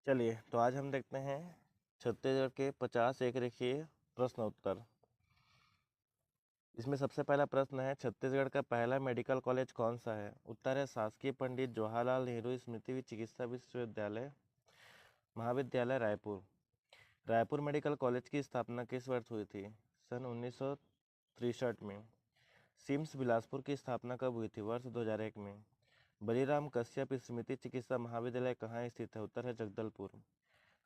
चलिए तो आज हम देखते हैं छत्तीसगढ़ के 50 एक रेखीय प्रश्न उत्तर। इसमें सबसे पहला प्रश्न है, छत्तीसगढ़ का पहला मेडिकल कॉलेज कौन सा है? उत्तर है शासकीय पंडित जवाहरलाल नेहरू स्मृति चिकित्सा विश्वविद्यालय महाविद्यालय रायपुर। रायपुर मेडिकल कॉलेज की स्थापना किस वर्ष हुई थी? सन 1963 में। सिम्स बिलासपुर की स्थापना कब हुई थी? वर्ष 2001 में। बलीराम कश्यप स्मृति चिकित्सा महाविद्यालय कहाँ स्थित है? उत्तर है जगदलपुर।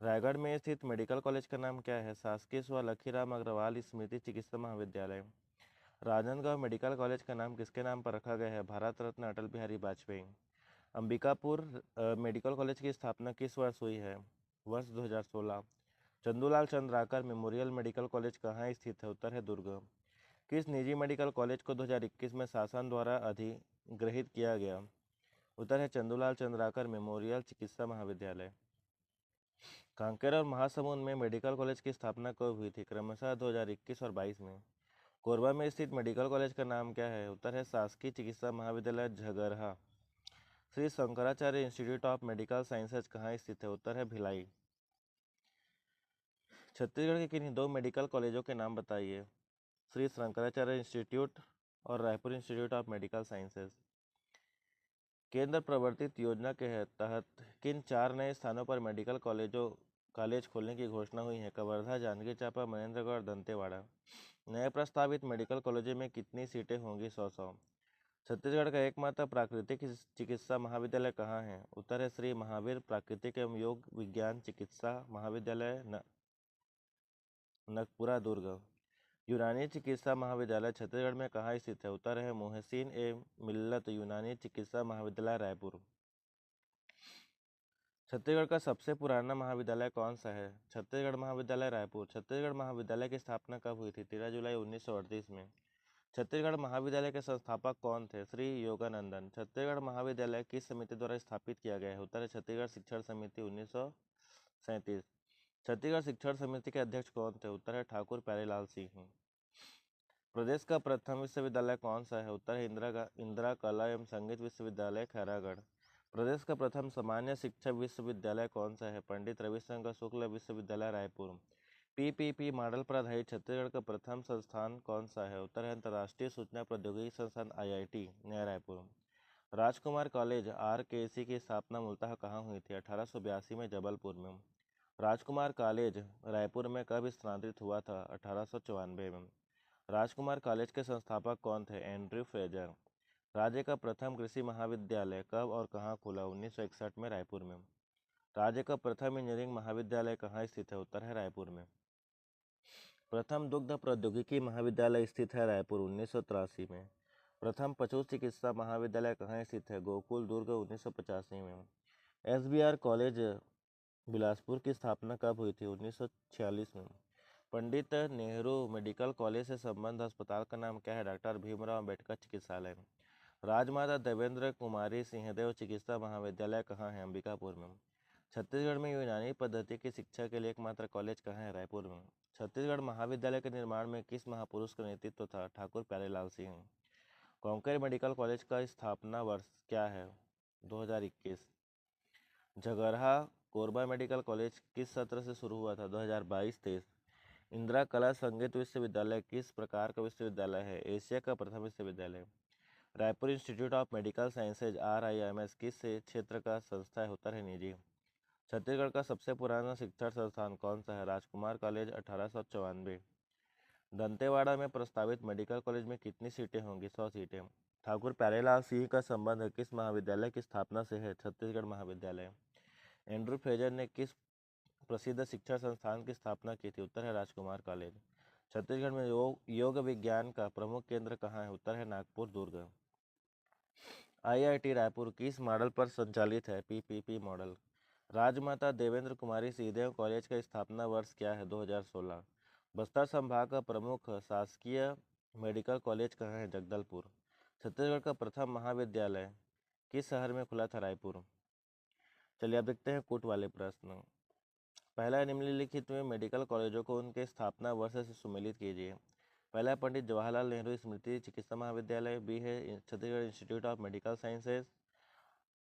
रायगढ़ में स्थित मेडिकल कॉलेज का नाम क्या है? शासकीय स्व लखीराम अग्रवाल स्मृति चिकित्सा महाविद्यालय। राजनांदगांव मेडिकल कॉलेज का नाम किसके नाम पर रखा गया है? भारत रत्न अटल बिहारी वाजपेयी। अंबिकापुर मेडिकल कॉलेज की स्थापना किस वर्ष हुई है? वर्ष 2016। Chandulal Chandrakar memorial medical college कहाँ स्थित है? उत्तर है दुर्ग। किस निजी मेडिकल कॉलेज को 2021 में शासन द्वारा अधिग्रहित किया गया? उत्तर है चंदूलाल चंद्राकर मेमोरियल चिकित्सा महाविद्यालय। कांकेर और महासमुंद में मेडिकल कॉलेज की स्थापना कब हुई थी? क्रमशः 2021 और 22 में। कोरबा में स्थित मेडिकल कॉलेज का नाम क्या है? उत्तर है शासकीय चिकित्सा महाविद्यालय Jhagraha. Shri Shankaracharya Institute of Medical Sciences कहाँ स्थित है? उत्तर है भिलाई। छत्तीसगढ़ के किन्हीं दो मेडिकल कॉलेजों के नाम बताइए। श्री शंकराचार्य इंस्टीट्यूट और Raipur institute of Medical sciences. केंद्र प्रवर्तित योजना के तहत किन 4 नए स्थानों पर मेडिकल कॉलेज खोलने की घोषणा हुई है? कवर्धा, जांजगीर चांपा, मनेन्द्रगढ़, दंतेवाड़ा। नए प्रस्तावित मेडिकल कॉलेजों में कितनी सीटें होंगी? 100। छत्तीसगढ़ का एकमात्र प्राकृतिक चिकित्सा महाविद्यालय कहाँ है? उत्तर है श्री महावीर प्राकृतिक एवं योग विज्ञान चिकित्सा महाविद्यालय नगपुरा दुर्ग। यूनानी चिकित्सा महाविद्यालय छत्तीसगढ़ में कहाँ स्थित है? उत्तर है मोहसिन ए मिल्लत यूनानी चिकित्सा महाविद्यालय रायपुर। छत्तीसगढ़ का सबसे पुराना महाविद्यालय कौन सा है? छत्तीसगढ़ महाविद्यालय रायपुर। छत्तीसगढ़ महाविद्यालय की स्थापना कब हुई थी? 13 जुलाई 1938 में। छत्तीसगढ़ महाविद्यालय के संस्थापक कौन थे? श्री योगानंदन। छत्तीसगढ़ महाविद्यालय किस समिति द्वारा स्थापित किया गया है? उत्तर है छत्तीसगढ़ शिक्षण समिति 1937। छत्तीसगढ़ शिक्षण समिति के अध्यक्ष कौन थे? उत्तर है ठाकुर प्यारेलाल सिंह। प्रदेश का प्रथम विश्वविद्यालय कौन सा है? उत्तर है इंदिरा कला एवं संगीत विश्वविद्यालय खैरागढ़। प्रदेश का प्रथम सामान्य शिक्षा विश्वविद्यालय कौन सा है? पंडित रविशंकर शुक्ल विश्वविद्यालय रायपुर। पीपीपी मॉडल पर आधारित छत्तीसगढ़ का प्रथम संस्थान कौन सा है? उत्तर है अंतर्राष्ट्रीय सूचना प्रौद्योगिकी संस्थान IIT नया रायपुर। राजकुमार कॉलेज RKC की स्थापना मूलतः कहाँ हुई थी? 1882 में जबलपुर में। राजकुमार कॉलेज रायपुर में कब स्थानांतरित हुआ था? 1894 में। राजकुमार कॉलेज के संस्थापक कौन थे? Andrew Fraser. राज्य का प्रथम कृषि महाविद्यालय कब और कहाँ खुला? 1961 में रायपुर में। राज्य का प्रथम इंजीनियरिंग महाविद्यालय कहाँ स्थित है? उत्तर है रायपुर में। प्रथम दुग्ध प्रौद्योगिकी महाविद्यालय स्थित है रायपुर 1983 में। प्रथम पशु चिकित्सा महाविद्यालय कहाँ स्थित है? गोकुल दुर्ग 1985 में। SBR कॉलेज बिलासपुर की स्थापना कब हुई थी? 1946 में। पंडित नेहरू मेडिकल कॉलेज से संबंध अस्पताल का नाम क्या है? डॉक्टर भीमराव अंबेडकर चिकित्सालय। राजमाता देवेंद्र कुमारी सिंहदेव चिकित्सा महाविद्यालय कहाँ है? अंबिकापुर में। छत्तीसगढ़ में यूनानी पद्धति की शिक्षा के लिए एकमात्र कॉलेज कहाँ है? रायपुर में। छत्तीसगढ़ महाविद्यालय के निर्माण में किस महापुरुष का नेतृत्व था? ठाकुर प्यारेलाल सिंह। कांकेर मेडिकल कॉलेज का स्थापना वर्ष क्या है? 2021। झगरहा कोरबा मेडिकल कॉलेज किस सत्र से शुरू हुआ था? 2022-23। इंदिरा कला संगीत विश्वविद्यालय किस प्रकार का विश्वविद्यालय है? एशिया का प्रथम विश्वविद्यालय। Raipur institute of Medical sciences RIMS किस क्षेत्र का संस्था है? उत्तर है निजी। छत्तीसगढ़ का सबसे पुराना शिक्षण संस्थान कौन सा है? राजकुमार कॉलेज 1894। दंतेवाड़ा में प्रस्तावित मेडिकल कॉलेज में कितनी सीटें होंगी? 100 सीटें। ठाकुर प्यारेलाल सिंह का संबंध किस महाविद्यालय की स्थापना से है? छत्तीसगढ़ महाविद्यालय। एंड्रू फ्रेजर ने किस प्रसिद्ध शिक्षण संस्थान की स्थापना की थी? उत्तर है राजकुमार कॉलेज। छत्तीसगढ़ में योग विज्ञान का प्रमुख केंद्र कहाँ है? उत्तर है नागपुर दुर्ग। IIT रायपुर किस मॉडल पर संचालित है? PPP model. Rajmata Devendra Kumari Singhdeo college का स्थापना वर्ष क्या है? 2016। बस्तर संभाग का प्रमुख शासकीय मेडिकल कॉलेज कहाँ है? जगदलपुर। छत्तीसगढ़ का प्रथम महाविद्यालय किस शहर में खुला था? रायपुर। चलिए अब देखते हैं कूट वाले प्रश्न। पहला, निम्नलिखित में मेडिकल कॉलेजों को उनके स्थापना वर्ष से सुमेलित कीजिए। पहला, पंडित जवाहरलाल नेहरू स्मृति चिकित्सा महाविद्यालय। B है Chhattisgarh Institute of Medical Sciences.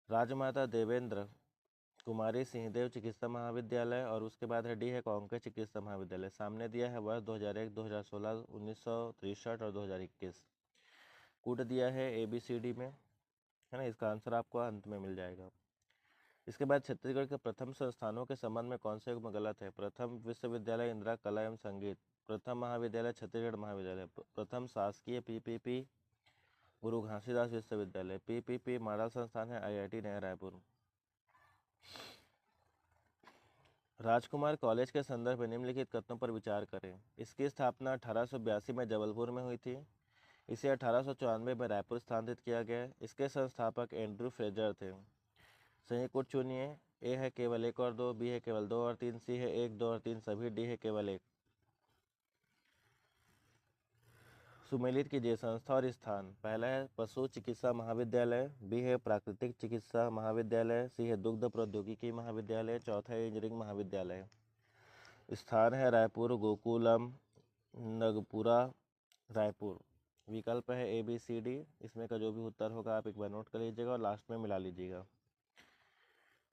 Rajmata Devendra Kumari Singhdeo चिकित्सा महाविद्यालय, और उसके बाद है डी है कांकेर चिकित्सा महाविद्यालय। सामने दिया है वर्ष 2001, 2016, 1963 और 2021। कूट दिया है ABCD में, है ना। इसका आंसर आपको अंत में मिल जाएगा। इसके बाद छत्तीसगढ़ के प्रथम संस्थानों के संबंध में कौन से युग्म गलत है? प्रथम विश्वविद्यालय इंदिरा कला एवं संगीत, प्रथम महाविद्यालय छत्तीसगढ़ महाविद्यालय, प्रथम शासकीय PPP गुरु घासीदास विश्वविद्यालय, PPP मॉडल संस्थान है IIT नया रायपुर। राजकुमार कॉलेज के संदर्भ में निम्नलिखित कथनों पर विचार करें। इसकी स्थापना 1882 में जबलपुर में हुई थी। इसे 1894 में रायपुर स्थानांतरित किया गया। इसके संस्थापक एंड्रू फ्रेजर थे। सही कोड चुनिए। ए है केवल 1 और 2, बी है केवल 2 और 3, सी है 1, 2 और 3 सभी, डी है केवल 1। सुमेलित कीजिए संस्था और स्थान। पहला है पशु चिकित्सा महाविद्यालय, बी है प्राकृतिक चिकित्सा महाविद्यालय, सी है दुग्ध प्रौद्योगिकी महाविद्यालय, चौथा है इंजीनियरिंग महाविद्यालय। स्थान है रायपुर, गोकुलम, नगपुरा, रायपुर। विकल्प है ABCD। इसमें का जो भी उत्तर होगा आप एक बार नोट कर लीजिएगा और लास्ट में मिला लीजिएगा।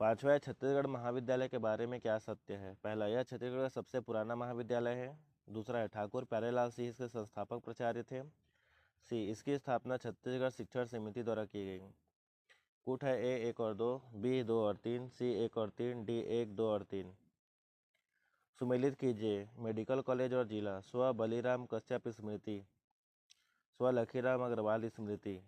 पांचवा है छत्तीसगढ़ महाविद्यालय के बारे में क्या सत्य है? पहला, यह छत्तीसगढ़ का सबसे पुराना महाविद्यालय है। दूसरा है ठाकुर प्यारेलाल सिंह इसके संस्थापक प्राचार्य थे। सी, इसकी स्थापना छत्तीसगढ़ शिक्षण समिति द्वारा की गई। कूट है A 1 और 2, B 2 और 3, C 1 और 3, D 1, 2 और 3। सुमेलित कीजिए मेडिकल कॉलेज और जिला। स्व बलिराम कश्यप स्मृति, स्व लखीराम अग्रवाल स्मृति,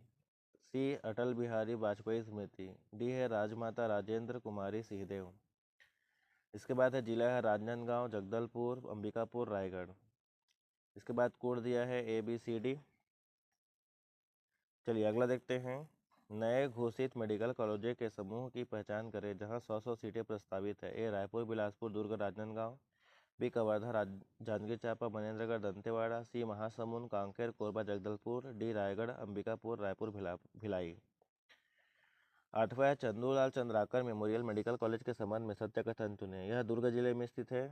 सी अटल बिहारी वाजपेयी स्मृति, डी है राजमाता राजेंद्र कुमारी सिंहदेव। इसके बाद है जिला है राजनांदगांव, जगदलपुर, अंबिकापुर, रायगढ़। इसके बाद कोड दिया है ABCD। चलिए अगला देखते हैं। नए घोषित मेडिकल कॉलेजों के समूह की पहचान करें जहां 100 सीटें प्रस्तावित है। ए रायपुर, बिलासपुर, दुर्ग, राजनांदगांव, बी कवर्धा, जांजगीर चांपा, मनेन्द्रगढ़, दंतेवाड़ा, सी महासमुंद, कांकेर, कोरबा, जगदलपुर, डी रायगढ़, अंबिकापुर, रायपुर, भिलाई। आठवां है Chandulal Chandrakar memorial medical college के संबंध में सत्य कथन चुने। यह दुर्ग जिले में स्थित है।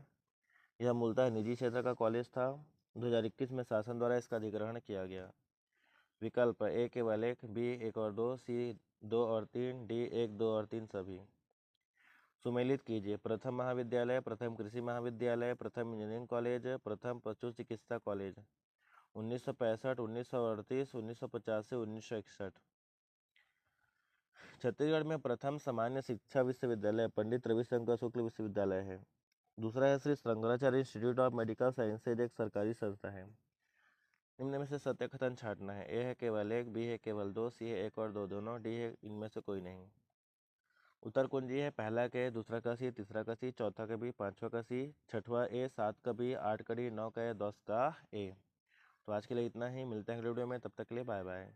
यह मूलतः निजी क्षेत्र का कॉलेज था। 2021 में शासन द्वारा इसका अधिग्रहण किया गया। विकल्प A केवल 1, B 1 और 2, C 2 और 3, D 1, 2 और 3 सभी। सुमेलित कीजिए प्रथम महाविद्यालय, प्रथम कृषि महाविद्यालय, प्रथम इंजीनियरिंग कॉलेज, प्रथम पशु चिकित्सा कॉलेज। 1965, 1938, 1985, 1961। छत्तीसगढ़ में प्रथम सामान्य शिक्षा विश्वविद्यालय पंडित रविशंकर शुक्ल विश्वविद्यालय है। दूसरा है Shri Shankaracharya Institute of Medical sciences, एक सरकारी संस्था है। निम्न में से सत्य कथन छांटना है। ए है केवल 1, बी है केवल 2, सी है 1 और 2 दोनों, डी है इनमें से कोई नहीं। उत्तर कुंजी है पहला के, दूसरा का सी, तीसरा का सी, चौथा का बी, पांचवा का सी, छठवां ए, 7 का बी, 8 का डी, 9 का ए, 10 का ए। तो आज के लिए इतना ही। मिलते हैं अगले वीडियो में, तब तक के लिए बाय बाय।